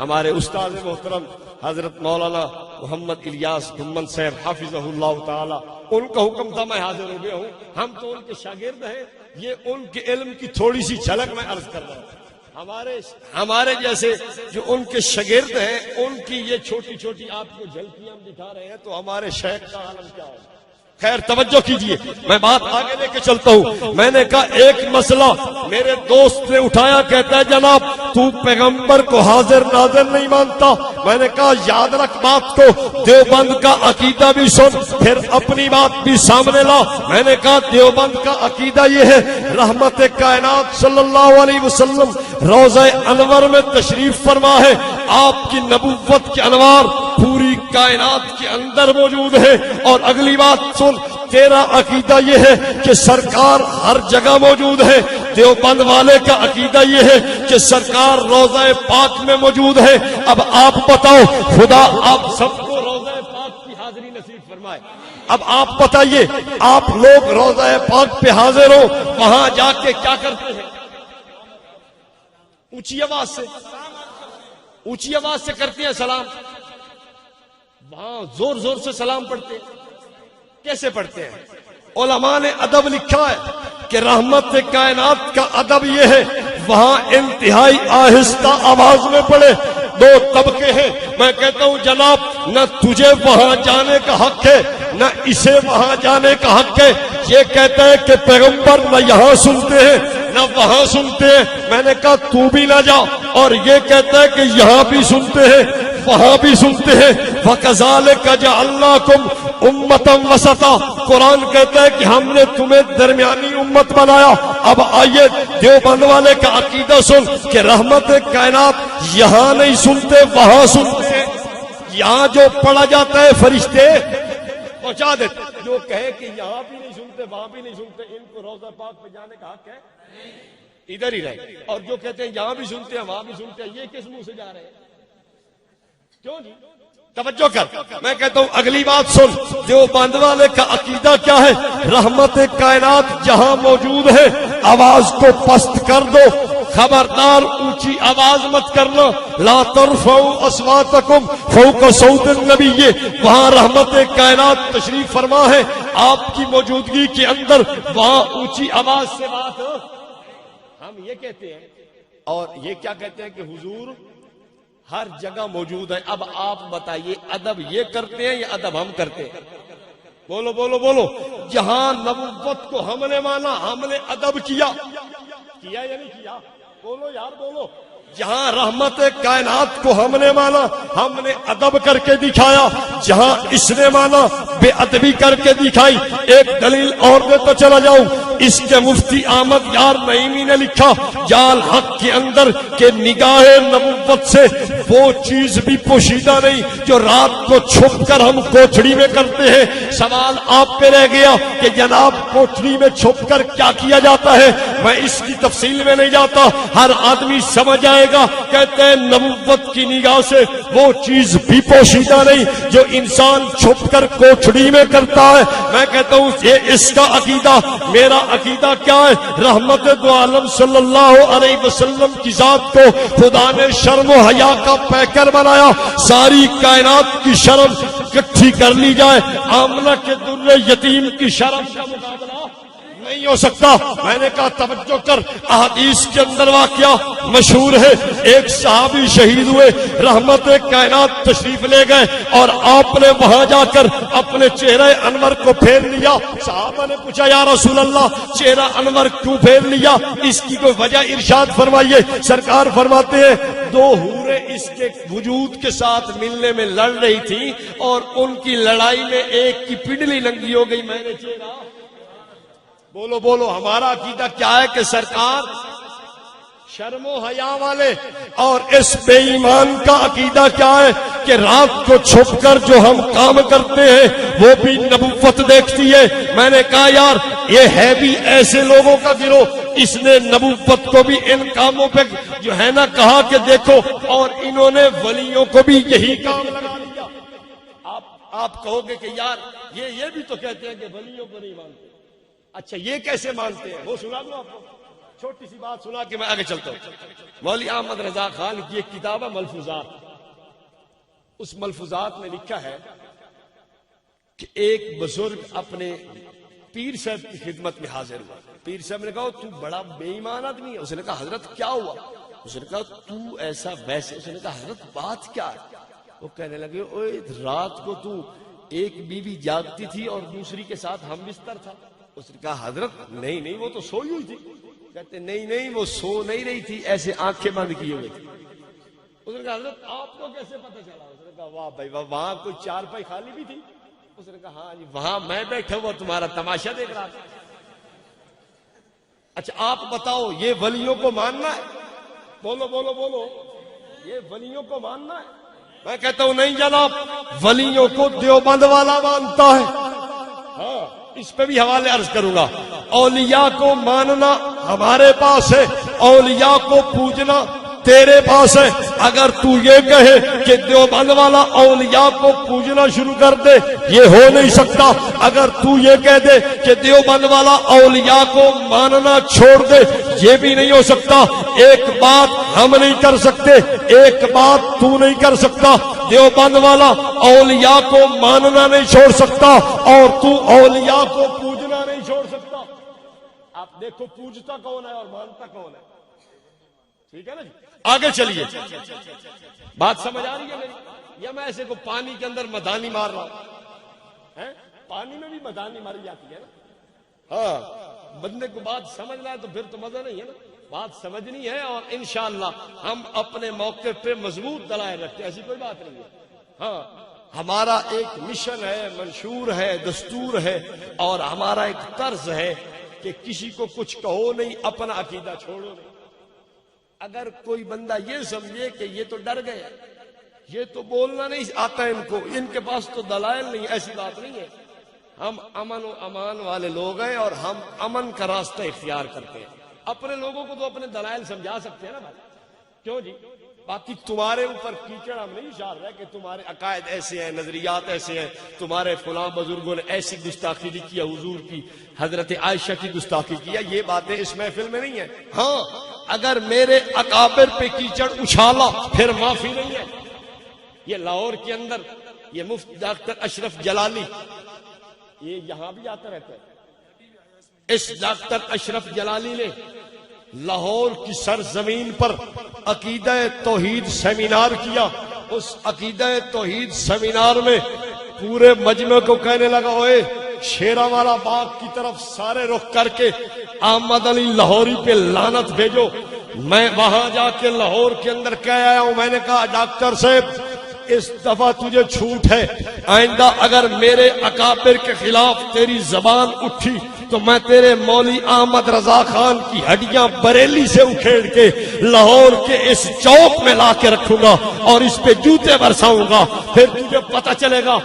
ہمارے استاد محترم حضرت مولانا محمد الیاس گھمن صاحب حافظہ اللہ تعالی، ان کا حکم تھا میں حاضر ہو گیا ہوں. ہم تو ان کے شاگرد ہیں، یہ ان کے علم کی تھوڑی سی جھلک میں عرض کر رہا ہوں. ہمارے جیسے جو ان کے شاگرد ہیں ان کی یہ چھوٹی چھوٹی آپ کو جھلکیاں ہم دکھا رہے ہیں، تو ہمارے شیخ کا عالم کیا ہے. خیر توجہ کیجئے، میں بات آگے لے کے چلتا ہوں. میں نے کہا ایک مسئلہ میرے دوست نے اٹھایا، کہتا ہے جناب تو پیغمبر کو حاضر ناظر نہیں مانتا. میں نے کہا یاد رکھ بات کو، دیوبند کا عقیدہ بھی سن، پھر اپنی بات بھی سامنے لا. میں نے کہا دیوبند کا عقیدہ یہ ہے، رحمت کائنات صلی اللہ علیہ وسلم روضہ انور میں تشریف فرما ہے، آپ کی نبوت کے انوار پوری کائنات کے اندر موجود ہے. اور اگلی بات سن، تیرا عقیدہ یہ ہے کہ سرکار ہر جگہ موجود ہے، دیوبند والے کا عقیدہ یہ ہے کہ سرکار روضہ پاک میں موجود ہے. اب آپ بتاؤ، خدا آپ سب کو روضہ پاک کی حاضری نصیب فرمائے. اب آپ بتائیے، آپ لوگ روضہ پاک پہ حاضر ہو، وہاں جا کے کیا کرتے ہیں؟ اونچی آواز سے کرتے ہیں سلام. وہاں زور زور سے سلام پڑھتے ہیں. کیسے پڑھتے ہیں؟ علماء نے ادب لکھا ہے کہ رحمت کائنات کا ادب یہ ہے، وہاں انتہائی آہستہ آواز میں پڑھے. دو طبقے ہیں. میں کہتا ہوں جناب نہ تجھے وہاں جانے کا حق ہے نہ اسے وہاں جانے کا حق ہے. یہ کہتا ہے کہ پیغمبر نہ یہاں سنتے ہیں نہ وہاں سنتے ہیں. میں نے کہا تو بھی نہ جا. اور یہ کہتا ہے کہ یہاں بھی سنتے ہیں وہاں بھی سنتے ہیں. وَكَذَلِكَ جَعَلْنَاكُمْ أُمَّةً وَسَطًا. قرآن کہتا ہے کہ ہم نے تمہیں درمیانی امت بنایا. اب آئیے دیوبند والے کا عقیدہ سن کہ رحمت کائنات یہاں نہیں سنتے وہاں سنتے ہیں. یہاں جو پڑھا جاتا ہے فرشتے پہنچا دیتے. جو کہے کہ یہاں بھی نہیں سنتے وہاں بھی نہیں سنتے، ان کو روضہ پاک پہ جانے کا حق ہے؟ ادھر ہی رہے. اور جو کہتے ہیں یہاں بھی سنتے ہیں وہاں بھی سنتے ہیں، یہ کس منہ سے جا رہے ہیں؟ کیوں جی؟ توجہ کر، میں کہتا ہوں اگلی بات سن. دیوبند والے کا عقیدہ کیا ہے؟ رحمت کائنات جہاں موجود ہے آواز کو پست کر دو، خبردار اونچی آواز مت کرنا. لا ترفعوا اصواتکم فوق صوت النبی. وہاں رحمت کائنات تشریف فرما ہے آپ کی موجودگی کے اندر، وہاں اونچی آواز سے بات. ہم یہ کہتے ہیں اور یہ کیا کہتے ہیں کہ حضور ہر جگہ موجود ہے. اب آپ بتائیے ادب یہ کرتے ہیں یا ادب ہم کرتے ہیں؟ بولو بولو بولو. جہاں نبوت کو ہم نے مانا ہم نے ادب کیا یا نہیں کیا؟ بولو یار بولو. جہاں رحمت کائنات کو ہم نے مانا ہم نے ادب کر کے دکھایا، جہاں اس نے مانا بے ادبی کر کے دکھائی. ایک دلیل اور دے تو چلا جاؤں. اس کے مفتی احمد یار نعیمی نے لکھا جال حق کے اندر کہ نگاہ نبوت سے وہ چیز بھی پوشیدہ نہیں جو رات کو چھپ کر ہم کوٹھڑی میں کرتے ہیں. سوال آپ پہ رہ گیا کہ جناب کوٹھڑی میں چھپ کر کیا کیا جاتا ہے؟ میں اس کی تفصیل میں نہیں جاتا، ہر آدمی سمجھ آئے گا. کہتے ہیں نبوت کی نگاہ سے وہ چیز بھی پوشیدہ نہیں جو انسان چھپ کر کوٹھڑی میں کرتا ہے. میں کہتا ہوں یہ اس کا عقیدہ. میرا عقیدہ کیا ہے؟ رحمت دو عالم صلی اللہ علیہ وسلم کی ذات کو خدا نے شرم و حیا کا پیکر بنایا. ساری کائنات کی شرم اکٹھی کر لی جائے، آمنہ کے در یتیم کی شرم کا مقابلہ نہیں ہو سکتا. میں نے کہا توجہ کر، احادیث کے اندر واقعہ مشہور ہے. ایک صحابی شہید ہوئے، رحمت کائنات تشریف لے گئے اور آپ نے وہاں جا کر اپنے چہرہ انور کو پھیر لیا. صحابہ نے پوچھا یا رسول اللہ چہرہ انور کیوں پھیر لیا؟ اس کی کوئی وجہ ارشاد فرمائیے. سرکار فرماتے ہیں دو حوریں اس کے وجود کے ساتھ ملنے میں لڑ رہی تھی اور ان کی لڑائی میں ایک کی پنڈلی ننگی ہو گئی، میں نے چہرہ. بولو بولو. ہمارا عقیدہ کیا ہے کہ سرکار شرم و حیا والے. اور اس بے ایمان کا عقیدہ کیا ہے کہ رات کو چھپ کر جو ہم کام کرتے ہیں وہ بھی نبوت دیکھتی ہے. میں نے کہا یار یہ ہے بھی ایسے لوگوں کا گروہ، اس نے نبوت کو بھی ان کاموں پہ جو ہے نا کہا کہ دیکھو، اور انہوں نے ولیوں کو بھی یہی کام لگا دیا. آپ کہو گے کہ یار یہ بھی تو کہتے ہیں کہ ولیوں کو نہیں مانتے. اچھا یہ کیسے مانتے ہیں وہ سنا دوں آپ کو. چھوٹی سی بات سنا کہ میں آگے چلتا ہوں. مولوی احمد رضا خان کی ایک کتاب ہے ملفوظات. اس ملفوظات میں لکھا ہے کہ ایک بزرگ اپنے پیر صاحب کی خدمت میں حاضر ہوا. پیر صاحب نے کہا تو بڑا بے ایمان آدمی ہے. اس نے کہا حضرت کیا ہوا؟ اس نے کہا تو ایسا ویسے. اس نے کہا حضرت بات کیا ہے؟ وہ کہنے لگے اوے رات کو تو ایک بیوی جاگتی تھی اور دوسری کے ساتھ ہم بستر تھا. اس نے کہا حضرت نہیں وہ تو سوئی ہوئی تھی. کہتے نہیں وہ سو نہیں رہی تھی, ایسے آنکھیں بند کیے ہوئے تھی. اس نے کہا حضرت آپ کو کیسے پتہ چلا؟ اس نے کہا واہ بھائی واہ, وہاں کوئی چارپائی خالی بھی تھی؟ اس نے کہا ہاں جی وہاں میں بیٹھا ہوا تمہارا تماشا دیکھ رہا تھا. اچھا آپ بتاؤ یہ ولیوں کو ماننا ہے؟ بولو یہ ولیوں کو ماننا ہے؟ میں کہتا ہوں نہیں جناب, ولیوں کو دیوبند والا مانتا ہے. ہاں اس پہ بھی حوالے عرض کروں گا. اولیاء کو ماننا ہمارے پاس ہے, اولیاء کو پوجنا تیرے پاس ہے. اگر تو یہ کہے کہ دیوبند والا اولیاء کو پوجنا شروع کر دے, یہ ہو نہیں سکتا. اگر تو یہ کہہ دے کہ دیوبند والا اولیاء کو ماننا چھوڑ دے, یہ بھی نہیں ہو سکتا. ایک بات ہم نہیں کر سکتے, ایک بات تو نہیں کر سکتا. دیوبند والا اولیاء کو ماننا نہیں چھوڑ سکتا اور تو اولیاء کو پوجنا نہیں چھوڑ سکتا. آپ دیکھو پوجتا کون ہے اور مانتا کون ہے. ٹھیک ہے نا جی, آگے چلیے. بات سمجھ آ رہی ہے میری, یا میں ایسے کو پانی کے اندر مدانی مار رہا ہوں؟ پانی میں بھی مدانی ماری جاتی ہے نا. ہاں بندے کو بات سمجھنا ہے تو پھر تو مزہ نہیں ہے نا. بات سمجھنی ہے اور انشاءاللہ ہم اپنے موقع پہ مضبوط دلائل رکھتے ہیں, ایسی کوئی بات نہیں ہے. ہاں ہمارا ایک مشن ہے, منشور ہے, دستور ہے, اور ہمارا ایک طرز ہے کہ کسی کو کچھ کہو نہیں, اپنا عقیدہ چھوڑو نہیں. اگر کوئی بندہ یہ سمجھے کہ یہ تو ڈر گئے, یہ تو بولنا نہیں آتا ان کو, ان کے پاس تو دلائل نہیں, ایسی بات نہیں ہے. ہم امن و امان والے لوگ ہیں اور ہم امن کا راستہ اختیار کرتے ہیں. اپنے لوگوں کو تو اپنے دلائل سمجھا سکتے ہیں نا بھائی, کیوں جی؟ باقی تمہارے اوپر کیچڑ ہم نہیں اشار رہے کہ تمہارے عقائد ایسے ہیں, نظریات ایسے ہیں, تمہارے فلاں بزرگوں نے ایسی گستاخی کی ہے, حضور کی حضرت عائشہ کی گستاخی کیا, یہ باتیں اس محفل میں نہیں ہیں. ہاں اگر میرے اکابر پہ کیچڑ اچھالا پھر معافی نہیں ہے. یہ لاہور کے اندر یہ مفتی ڈاکٹر اشرف جلالی, یہ یہاں بھی آتا رہتا ہے. اس ڈاکٹر اشرف جلالی نے لاہور کی سرزمین پر عقیدہ توحید سیمینار کیا. اس عقیدہ توحید سیمینار میں پورے مجمع کو کہنے لگا اوئے شیرا والا باغ کی طرف سارے رخ کر کے احمد علی لاہوری پہ لعنت بھیجو. میں وہاں جا کے لاہور کے اندر کہہ آیا ہوں, میں نے کہا ڈاکٹر صاحب اس دفعہ تجھے چھوٹ ہے, آئندہ اگر میرے اکابر کے خلاف تیری زبان اٹھی تو میں تیرے مولوی احمد رضا خان کی ہڈیاں بریلی سے اکھیڑ کے لاہور کے اس چوک میں لا کے رکھوں گا اور اس پہ جوتے برساؤں گا, پھر تجھے پتہ چلے گا